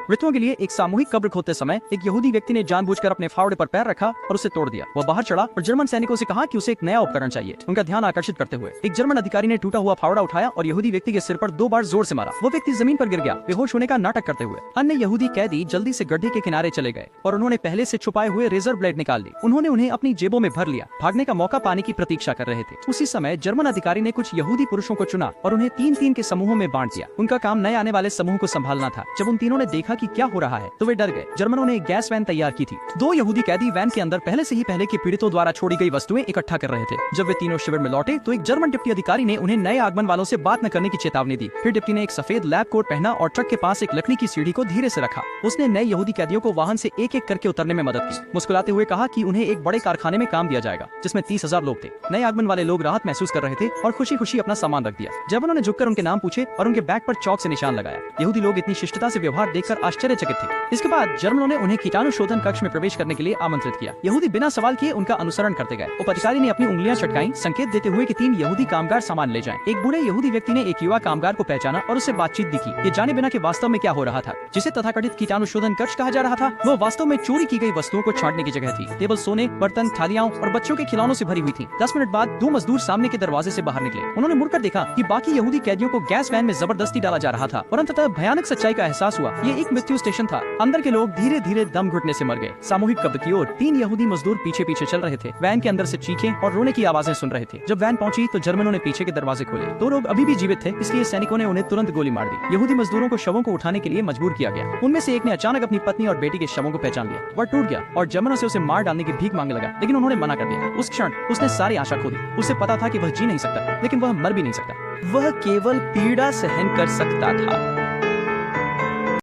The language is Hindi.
मृतकों के लिए एक सामूहिक कब्र खोदते समय एक यहूदी व्यक्ति ने जानबूझकर अपने फावड़े पर पैर रखा और उसे तोड़ दिया। वह बाहर चढ़ा और जर्मन सैनिकों से कहा कि उसे एक नया उपकरण चाहिए। उनका ध्यान आकर्षित करते हुए एक जर्मन अधिकारी ने टूटा हुआ फावड़ा उठाया और यहूदी व्यक्ति के सिर पर 2 बार जोर से मारा। वो व्यक्ति जमीन पर गिर गया, बेहोश होने का नाटक करते हुए। अन्य यहूदी कैदी जल्दी से गड्ढे के किनारे चले गए और उन्होंने पहले से छुपाए हुए रेजर ब्लेड निकाल ली। उन्होंने उन्हें अपनी जेबों में भर लिया, भागने का मौका पाने की प्रतीक्षा कर रहे थे। उसी समय जर्मन अधिकारी ने कुछ यहूदी पुरुषों को चुना और उन्हें 3-3 के समूहों में बांट दिया। उनका काम नए आने वाले समूह को संभालना था। जब उन तीनों ने देखा कि क्या हो रहा है तो वे डर गए। जर्मनों ने एक गैस वैन तैयार की थी। 2 यहूदी कैदी वैन के अंदर पहले से ही पहले के पीड़ितों द्वारा छोड़ी गई वस्तुएं इकट्ठा कर रहे थे। जब वे तीनों शिविर में लौटे तो एक जर्मन डिप्टी अधिकारी ने उन्हें नए आगमन वालों से बात न करने की चेतावनी दी। फिर डिप्टी ने एक सफेद लैब कोट पहना और ट्रक के पास एक लकड़ी की सीढ़ी को धीरे से रखा। उसने नए यहूदी कैदियों को वाहन से एक-एक करके उतरने में मदद की। मुस्कुराते हुए कहा कि उन्हें एक बड़े कारखाने में काम दिया जाएगा जिसमें 30,000 लोग थे। नए आगमन वाले लोग राहत महसूस कर रहे थे और खुशी-खुशी अपना सामान रख दिया। जब उन्होंने झुककर उनके नाम पूछे और उनके बैग पर चौक से निशान लगाया। यहूदी लोग इतनी शिष्टता से व्यवहार देखकर आश्चर्यचकित थे। इसके बाद जर्मनों ने उन्हें कीटाणु शोधन कक्ष में प्रवेश करने के लिए आमंत्रित किया। यहूदी बिना सवाल किए उनका अनुसरण करते गए। उप अधिकारी ने अपनी उंगलियां चटकाई, संकेत देते हुए कि 3 यहूदी कामगार सामान ले जाएं। एक बूढ़े यहूदी व्यक्ति ने एक युवा कामगार को पहचाना और उससे बातचीत भी की। ये जाने बिना कि वास्तव में क्या हो रहा था। जिसे तथाकथित कीटाणु शोधन कक्ष कहा जा रहा था, वो वास्तव में चोरी की गई वस्तुओं को छांटने की जगह थी। टेबल सोने, बर्तन, थालियां और बच्चों के खिलौनों से भरी हुई थी। 10 मिनट बाद 2 मजदूर सामने के दरवाजे से बाहर निकले। उन्होंने मुड़कर देखा कि बाकी यहूदी कैदियों को गैस वैन में जबरदस्ती डाला जा रहा था और अंततः भयानक सच्चाई का एहसास हुआ। ये एक मृत्यु स्टेशन था। अंदर के लोग धीरे धीरे दम घुटने से मर गए। सामूहिक कब्र की ओर 3 यहूदी मजदूर पीछे पीछे चल रहे थे। वैन के अंदर से चीखें और रोने की आवाजें सुन रहे थे। जब वैन पहुंची तो जर्मनों ने पीछे के दरवाजे खोले। 2 लोग अभी भी जीवित थे, इसलिए सैनिकों ने उन्हें तुरंत गोली मार दी। यहूदी मजदूरों को शवों को उठाने के लिए मजबूर किया गया। उनमें से एक ने अचानक अपनी पत्नी और बेटी के शवों को पहचान लिया। वह टूट गया और जर्मनों से उसे मार डालने की भीख मांगने लगा, लेकिन उन्होंने मना कर दिया। उस क्षण उसने सारी आशा खो दी। उसे पता था कि वह जी नहीं सकता, लेकिन वह मर भी नहीं सकता। वह केवल पीड़ा सहन कर सकता था।